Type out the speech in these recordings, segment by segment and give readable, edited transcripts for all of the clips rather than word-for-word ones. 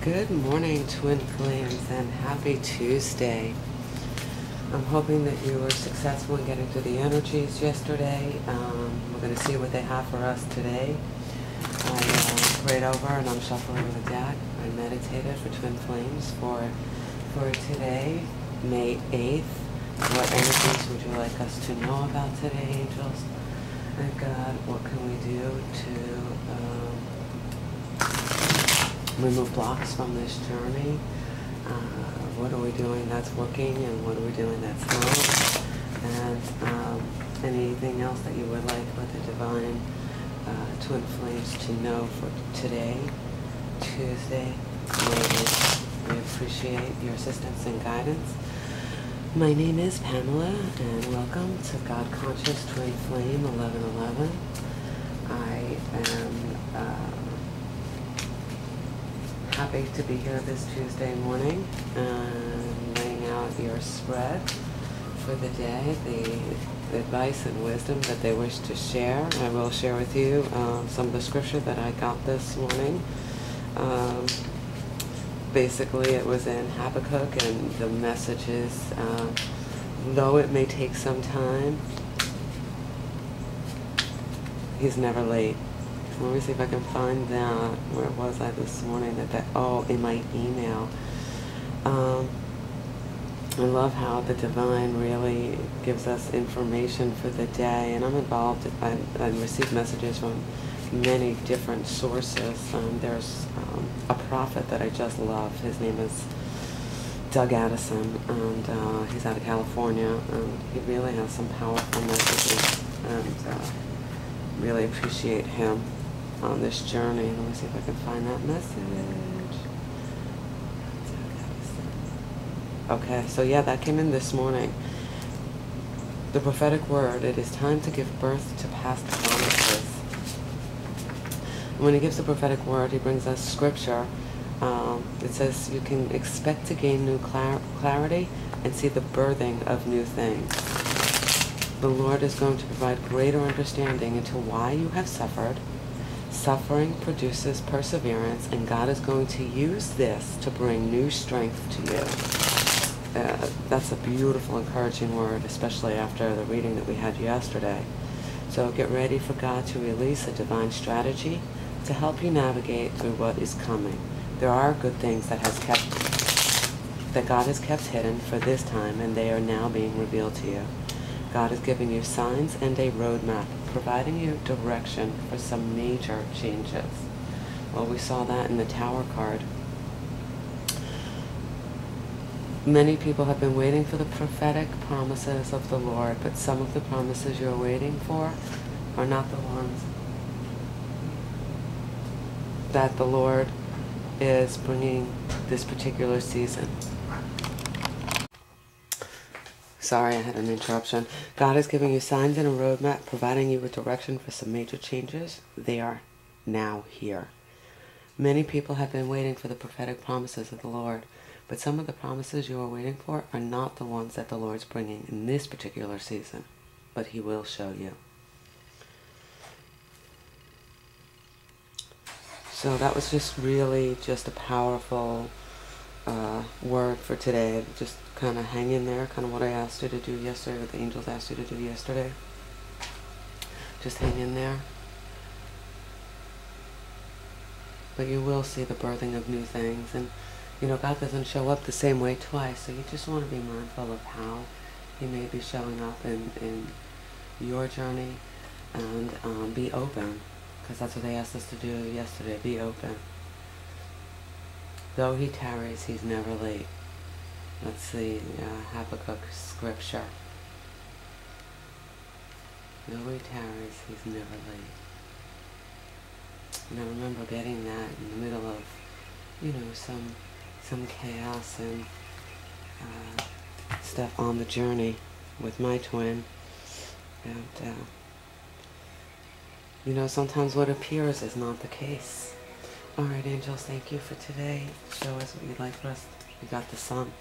Good morning, Twin Flames, and happy Tuesday. I'm hoping that you were successful in getting through the energies yesterday. We're going to see what they have for us today. I prayed over and I'm shuffling the deck. I meditated for Twin Flames for today, May 8th. What energies would you like us to know about today, angels? And God, what can we do to remove blocks from this journey? What are we doing that's working and what are we doing that's not? And anything else that you would like with the divine Twin Flames to know for today, Tuesday. We appreciate your assistance and guidance. My name is Pamela, and welcome to God Conscious Twin Flame 1111. I am happy to be here this Tuesday morning and laying out your spread for the day, the advice and wisdom that they wish to share. I will share with you some of the scripture that I got this morning. Basically, it was in Habakkuk, and the message is, though it may take some time, he's never late. Let me see if I can find that. Where was I this morning? In my email. I love how the divine really gives us information for the day, and I'm involved. I receive messages from many different sources. There's a prophet that I just love. His name is Doug Addison, and he's out of California, and he really has some powerful messages, and really appreciate him on this journey. Let me see if I can find that message. Okay, so yeah, that came in this morning. The prophetic word, it is time to give birth to past promises. When he gives the prophetic word, he brings us scripture. It says you can expect to gain new clarity and see the birthing of new things. The Lord is going to provide greater understanding into why you have suffered. Suffering produces perseverance, and God is going to use this to bring new strength to you. That's a beautiful, encouraging word, especially after the reading that we had yesterday. So get ready for God to release a divine strategy to help you navigate through what is coming. There are good things that God has kept hidden for this time, and they are now being revealed to you. God is giving you signs and a roadmap, providing you direction for some major changes. Well, we saw that in the Tower card. Many people have been waiting for the prophetic promises of the Lord, but some of the promises you're waiting for are not the ones that the Lord is bringing this particular season. Sorry, I had an interruption. God is giving you signs and a roadmap, providing you with direction for some major changes. They are now here. Many people have been waiting for the prophetic promises of the Lord, but some of the promises you are waiting for are not the ones that the Lord's bringing in this particular season, but He will show you. So that was just really just a powerful word for today. Just kind of hang in there, kind of what I asked you to do yesterday, what the angels asked you to do yesterday. Just hang in there. But you will see the birthing of new things. And, you know, God doesn't show up the same way twice, so you just want to be mindful of how He may be showing up in your journey, and be open, because that's what they asked us to do yesterday, be open. Though He tarries, He's never late. That's the Habakkuk scripture. Though He tarries, He's never late. And I remember getting that in the middle of, you know, some chaos and stuff on the journey with my twin. And, you know, sometimes what appears is not the case. All right, angels, thank you for today. Show us what you'd like for us. We got the sun.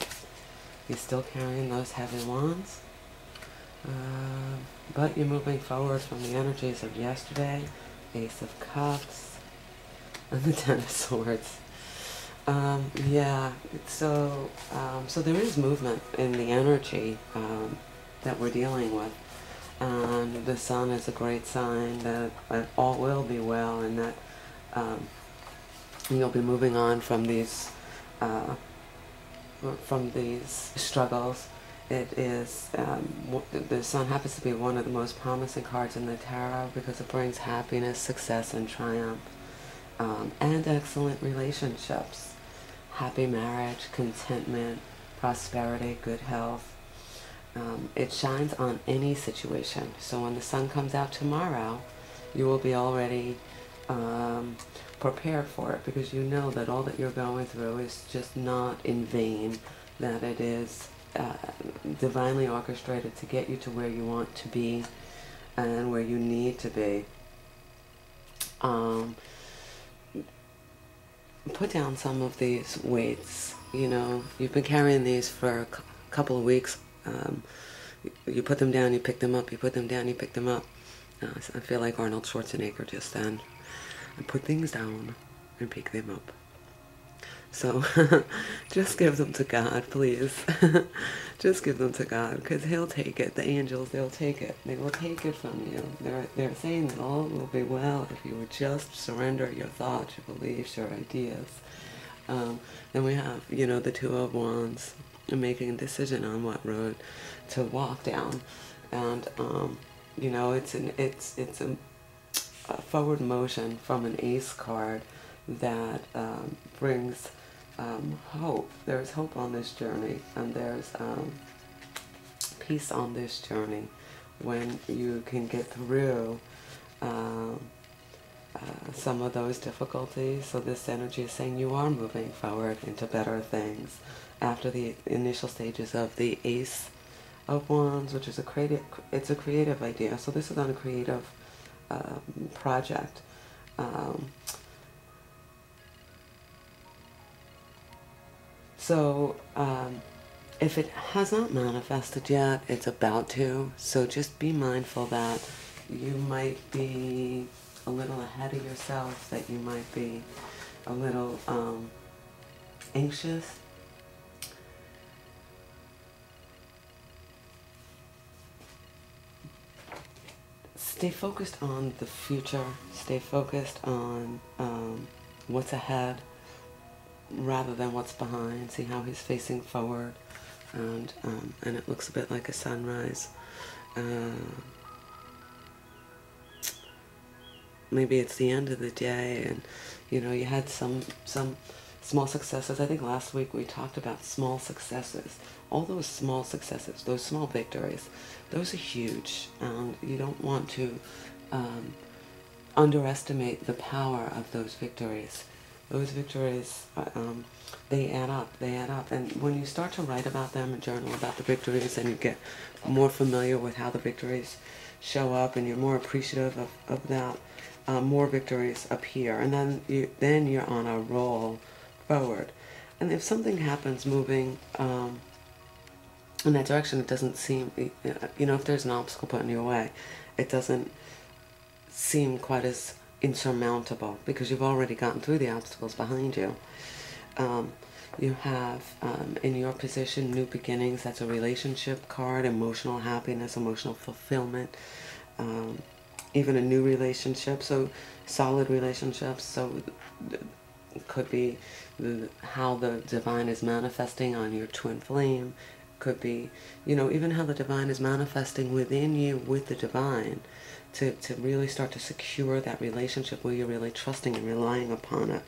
You're still carrying those heavy wands. But you're moving forward from the energies of yesterday. Ace of Cups. And the Ten of Swords. Yeah, so there is movement in the energy that we're dealing with. And the sun is a great sign that all will be well, and that um, you'll be moving on uh, from these struggles. It is the sun happens to be one of the most promising cards in the tarot because it brings happiness, success, and triumph, and excellent relationships, happy marriage, contentment, prosperity, good health. It shines on any situation. So when the sun comes out tomorrow, you will be already prepared for it, because you know that all that you're going through is just not in vain, that it is divinely orchestrated to get you to where you want to be and where you need to be. Put down some of these weights. You know, you've been carrying these for a couple of weeks. You put them down, you pick them up, you put them down, you pick them up. I feel like Arnold Schwarzenegger just then. I put things down and pick them up. So just give them to God, please. Just give them to God, because He'll take it. The angels, they'll take it. They will take it from you. They're saying that all will be well if you would just surrender your thoughts, your beliefs, your ideas. Then we have, you know, the Two of Wands, making a decision on what road to walk down. And you know, it's a forward motion from an ace card that brings hope. There's hope on this journey, and there's peace on this journey when you can get through some of those difficulties. So this energy is saying you are moving forward into better things after the initial stages of the Ace of Wands, which is a creative idea. So this is on a creative project. If it has not manifested yet, it's about to. So just be mindful that you might be a little ahead of yourself, that you might be a little anxious. Stay focused on the future. Stay focused on what's ahead rather than what's behind. See how he's facing forward, and it looks a bit like a sunrise. Maybe it's the end of the day, and you know, you had some small successes. I think last week we talked about small successes. All those small successes, those small victories, those are huge, and you don't want to underestimate the power of those victories. Those victories, they add up, and when you start to write about them and journal about the victories, and you get more familiar with how the victories show up, and you're more appreciative of that, more victories appear, and then you're on a roll forward. And if something happens moving in that direction, it doesn't seem, you know, if there's an obstacle put in your way, it doesn't seem quite as insurmountable, because you've already gotten through the obstacles behind you. You have in your position new beginnings. That's a relationship card, emotional happiness, emotional fulfillment, even a new relationship, so solid relationships. So it could be how the divine is manifesting on your twin flame. Could be, you know, even how the divine is manifesting within you with the divine, to really start to secure that relationship where you're really trusting and relying upon it.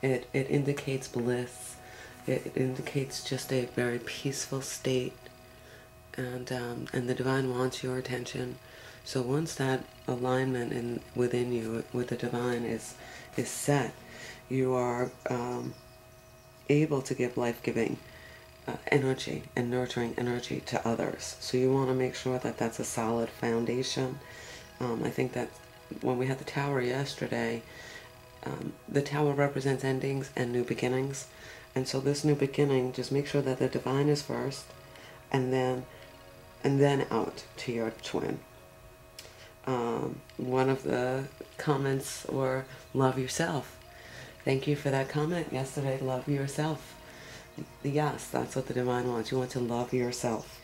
It indicates bliss. It indicates just a very peaceful state, and the divine wants your attention. So once that alignment within you with the divine is set, you are able to give life-giving energy and nurturing energy to others. So you want to make sure that that's a solid foundation. I think that when we had the tower yesterday, the tower represents endings and new beginnings. And so this new beginning, just make sure that the divine is first, and then out to your twin. One of the comments were, love yourself. Thank you for that comment yesterday. Love yourself. Yes, that's what the divine wants. You want to love yourself.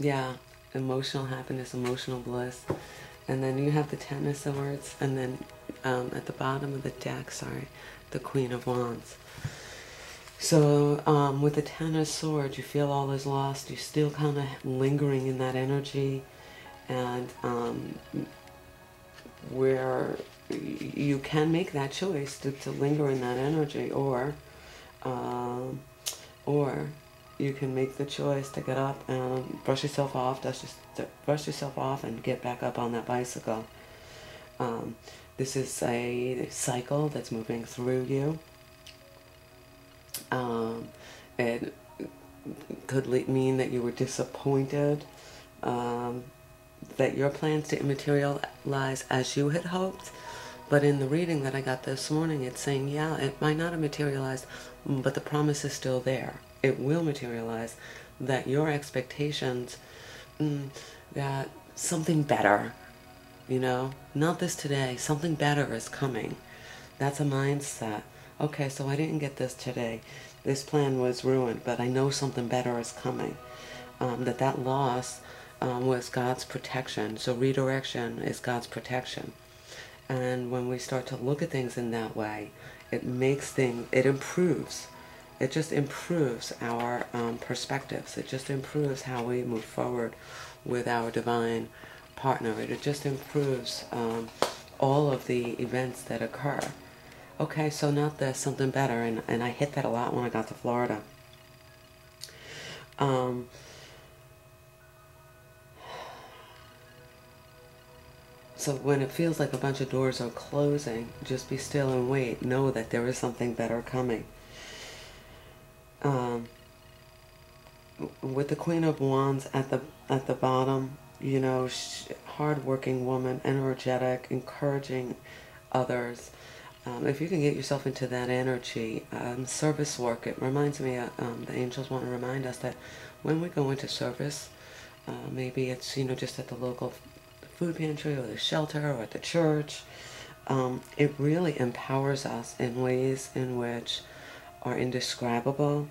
Yeah, emotional happiness, emotional bliss. And then you have the Ten of Swords, and then at the bottom of the deck, sorry, the Queen of Wands. So with the Ten of Swords, you feel all is lost. You're still kind of lingering in that energy, and where you can make that choice to linger in that energy, or you can make the choice to get up and brush yourself off, brush yourself off and get back up on that bicycle. This is a cycle that's moving through you. It could mean that you were disappointed, that your plans didn't materialize as you had hoped. But in the reading that I got this morning, it's saying, yeah, it might not have materialized, but the promise is still there. It will materialize, that your expectations, that something better, you know, not this today, something better is coming. That's a mindset. Okay, so I didn't get this today. This plan was ruined, but I know something better is coming. That loss was God's protection. So redirection is God's protection. And when we start to look at things in that way, it makes things, it improves. It just improves our perspectives. It just improves how we move forward with our divine partner. It just improves all of the events that occur. Okay, so now there's something better, and I hit that a lot when I got to Florida. So when it feels like a bunch of doors are closing, just be still and wait. Know that there is something better coming. With the Queen of Wands at the bottom, you know, hard-working woman, energetic, encouraging others. If you can get yourself into that energy, service work, it reminds me, the angels want to remind us that when we go into service, maybe it's, you know, just at the local food pantry or the shelter or at the church, it really empowers us in ways in which are indescribable,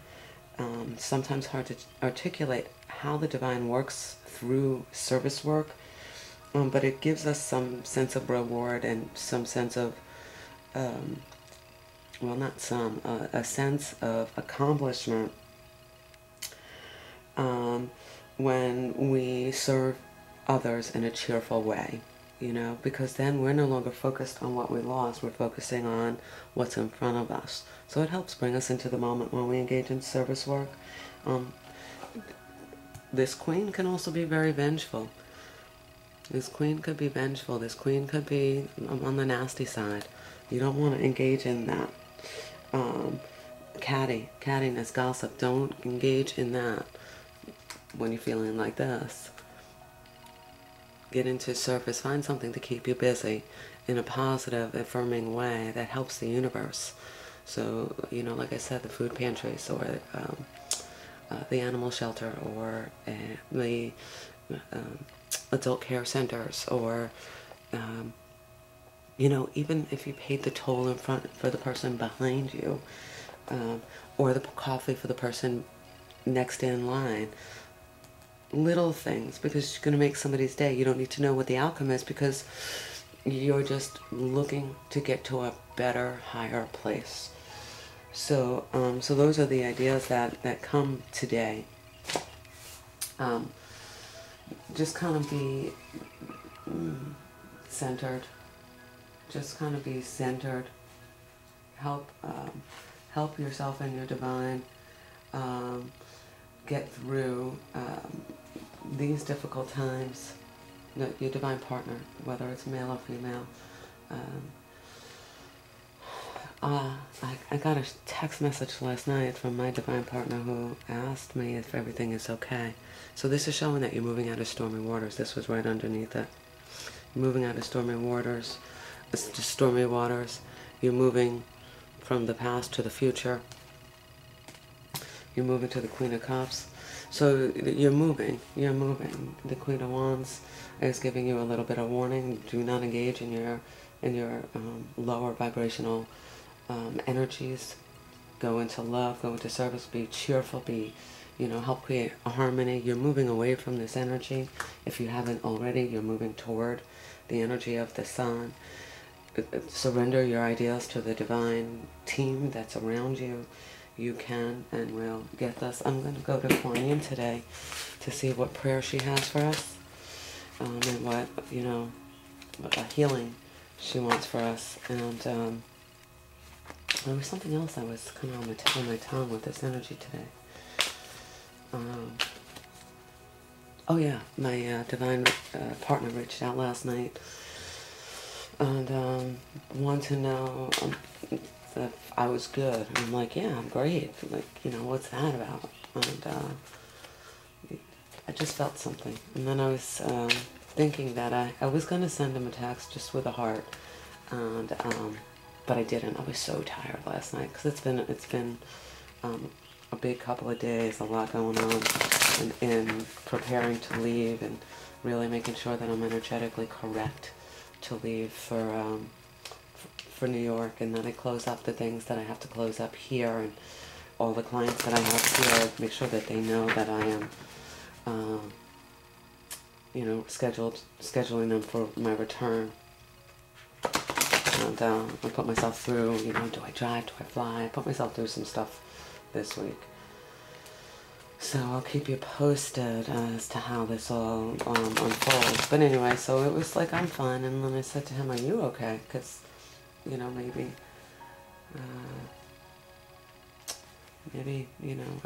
sometimes hard to articulate how the divine works through service work, but it gives us some sense of reward and some sense of well, not some, a sense of accomplishment when we serve others in a cheerful way, you know, because then we're no longer focused on what we lost, we're focusing on what's in front of us. So it helps bring us into the moment when we engage in service work. This queen can also be very vengeful. This queen could be vengeful. This queen could be on the nasty side. You don't want to engage in that. Cattiness, gossip, don't engage in that when you're feeling like this. Get into service. Find something to keep you busy in a positive, affirming way that helps the universe. So, you know, like I said, the food pantries or the animal shelter or the adult care centers, or you know, even if you paid the toll in front for the person behind you, or the coffee for the person next in line. Little things, because you're going to make somebody's day. You don't need to know what the outcome is, because you're just looking to get to a better, higher place. So, so those are the ideas that come today. Just kind of be centered. Just kind of be centered. Help yourself and your divine get through these difficult times. Your divine partner, whether it's male or female. I got a text message last night from my divine partner who asked me if everything is okay. So this is showing that you're moving out of stormy waters. This was right underneath it. You're moving out of stormy waters. It's just stormy waters. You're moving from the past to the future. You're moving to the Queen of Cups. So you're moving. You're moving. The Queen of Wands is giving you a little bit of warning. Do not engage in your and your lower vibrational energies. Go into love, go into service, be cheerful, be, help create a harmony. You're moving away from this energy. If you haven't already, you're moving toward the energy of the sun. Surrender your ideas to the divine team that's around you. You can and will get this. I'm going to go to Kuan Yin today to see what prayer she has for us, and what, a healing she wants for us. And there was something else that was kind of on the tip of my tongue with this energy today. Oh yeah, my divine partner reached out last night and wanted to know if I was good. And I'm like, yeah, I'm great. Like, what's that about? And I just felt something. And then I was thinking that I was going to send him a text just with a heart, and but I didn't. I was so tired last night because it's been a big couple of days, a lot going on, in preparing to leave and really making sure that I'm energetically correct to leave for New York, and then I close up the things that I have to close up here, and all the clients that I have here, make sure that they know that I am scheduling them for my return. And I put myself through, do I drive, do I fly? I put myself through some stuff this week. So I'll keep you posted as to how this all unfolds. But anyway, so it was like, I'm fine. And then I said to him, are you okay? Because, maybe,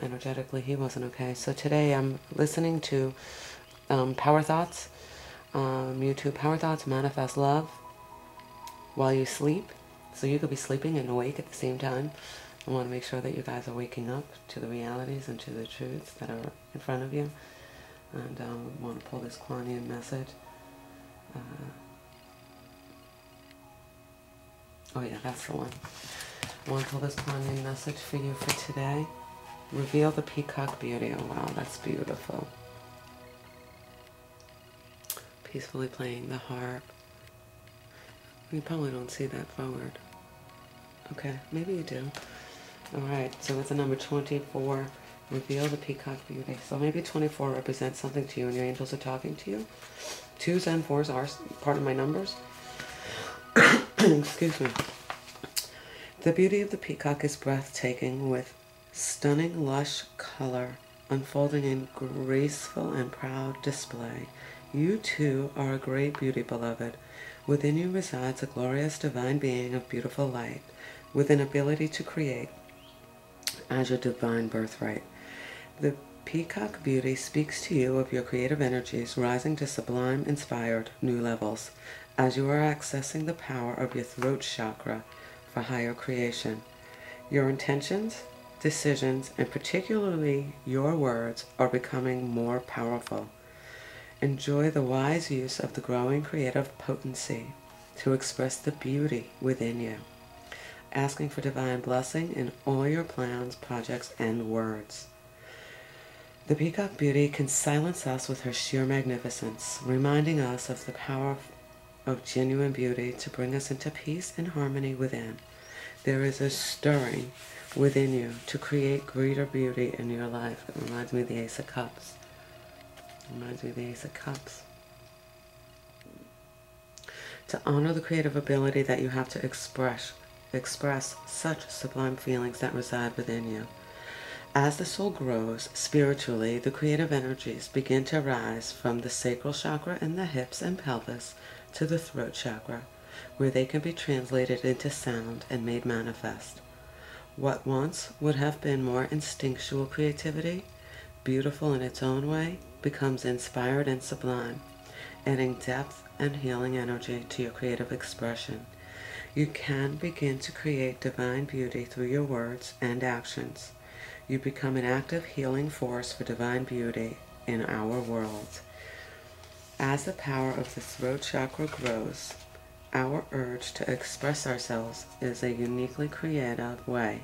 energetically he wasn't okay. So today I'm listening to Power Thoughts, YouTube Power Thoughts, Manifest Love, while you sleep. So you could be sleeping and awake at the same time. I want to make sure that you guys are waking up to the realities and to the truths that are in front of you. And I want to pull this Kuan Yin message. Oh yeah, that's the one. I want to pull this Kuan Yin message for you for today. Reveal the peacock beauty. Oh wow, that's beautiful. Peacefully playing the harp. You probably don't see that forward. Okay, maybe you do. Alright, so it's a number 24. Reveal the peacock beauty. So maybe 24 represents something to you and your angels are talking to you. 2s and 4s are part of my numbers. Excuse me. The beauty of the peacock is breathtaking, with stunning, lush color unfolding in graceful and proud display. You too are a great beauty, beloved. Within you resides a glorious divine being of beautiful light, with an ability to create as your divine birthright. The peacock beauty speaks to you of your creative energies rising to sublime, inspired new levels as you are accessing the power of your throat chakra for higher creation. Your intentions, decisions, and particularly your words are becoming more powerful. Enjoy the wise use of the growing creative potency to express the beauty within you, asking for divine blessing in all your plans, projects, and words. The peacock beauty can silence us with her sheer magnificence, reminding us of the power of genuine beauty to bring us into peace and harmony within. There is a stirring within you to create greater beauty in your life. It reminds me of the Ace of Cups. Reminds me of the Ace of Cups. To honor the creative ability that you have to express such sublime feelings that reside within you. As the soul grows spiritually, the creative energies begin to rise from the sacral chakra in the hips and pelvis to the throat chakra, where they can be translated into sound and made manifest. What once would have been more instinctual creativity, beautiful in its own way, becomes inspired and sublime, adding depth and healing energy to your creative expression. You can begin to create divine beauty through your words and actions. You become an active healing force for divine beauty in our world. As the power of the throat chakra grows, our urge to express ourselves in a uniquely creative way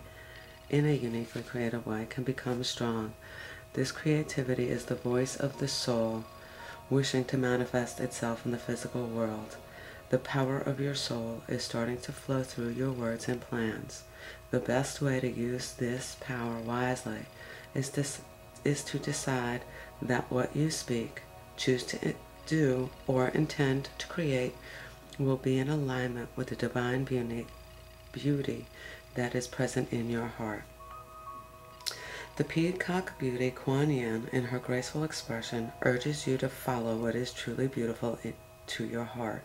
can become strong. This creativity is the voice of the soul, wishing to manifest itself in the physical world. The power of your soul is starting to flow through your words and plans. The best way to use this power wisely is to decide that what you speak, choose to do, or intend to create will be in alignment with the divine beauty that is present in your heart. The peacock beauty Kuan Yin, in her graceful expression, urges you to follow what is truly beautiful to your heart,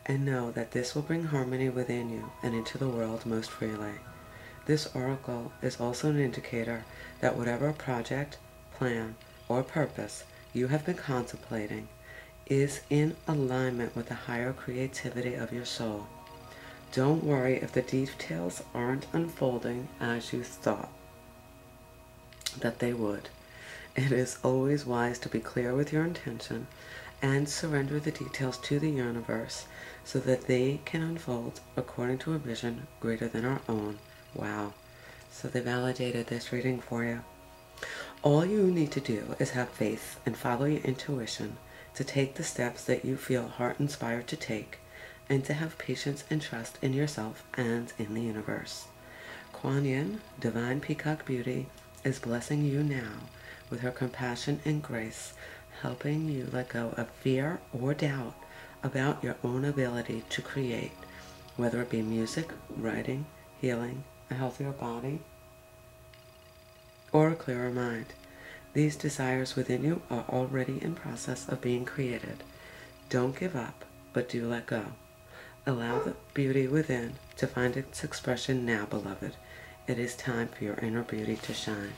and know that this will bring harmony within you and into the world most freely. This oracle is also an indicator that whatever project, plan, or purpose you have been contemplating is in alignment with the higher creativity of your soul. Don't worry if the details aren't unfolding as you thought that they would. It is always wise to be clear with your intention and surrender the details to the universe so that they can unfold according to a vision greater than our own. Wow. So they validated this reading for you. All you need to do is have faith and follow your intuition to take the steps that you feel heart-inspired to take, and to have patience and trust in yourself and in the universe. Kuan Yin, Divine Peacock Beauty, is blessing you now with her compassion and grace, helping you let go of fear or doubt about your own ability to create, whether it be music, writing, healing, a healthier body, or a clearer mind. These desires within you are already in process of being created. Don't give up, but do let go. Allow the beauty within to find its expression now, beloved. It is time for your inner beauty to shine.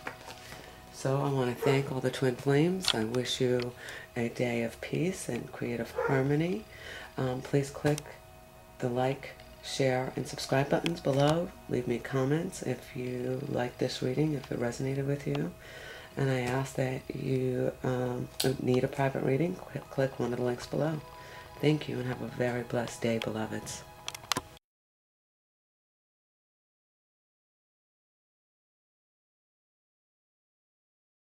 So I want to thank all the twin flames. I wish you a day of peace and creative harmony. Please click the like, share, and subscribe buttons below. Leave me comments if you like this reading, if it resonated with you. And I ask that you need a private reading, click one of the links below. Thank you and have a very blessed day, beloveds.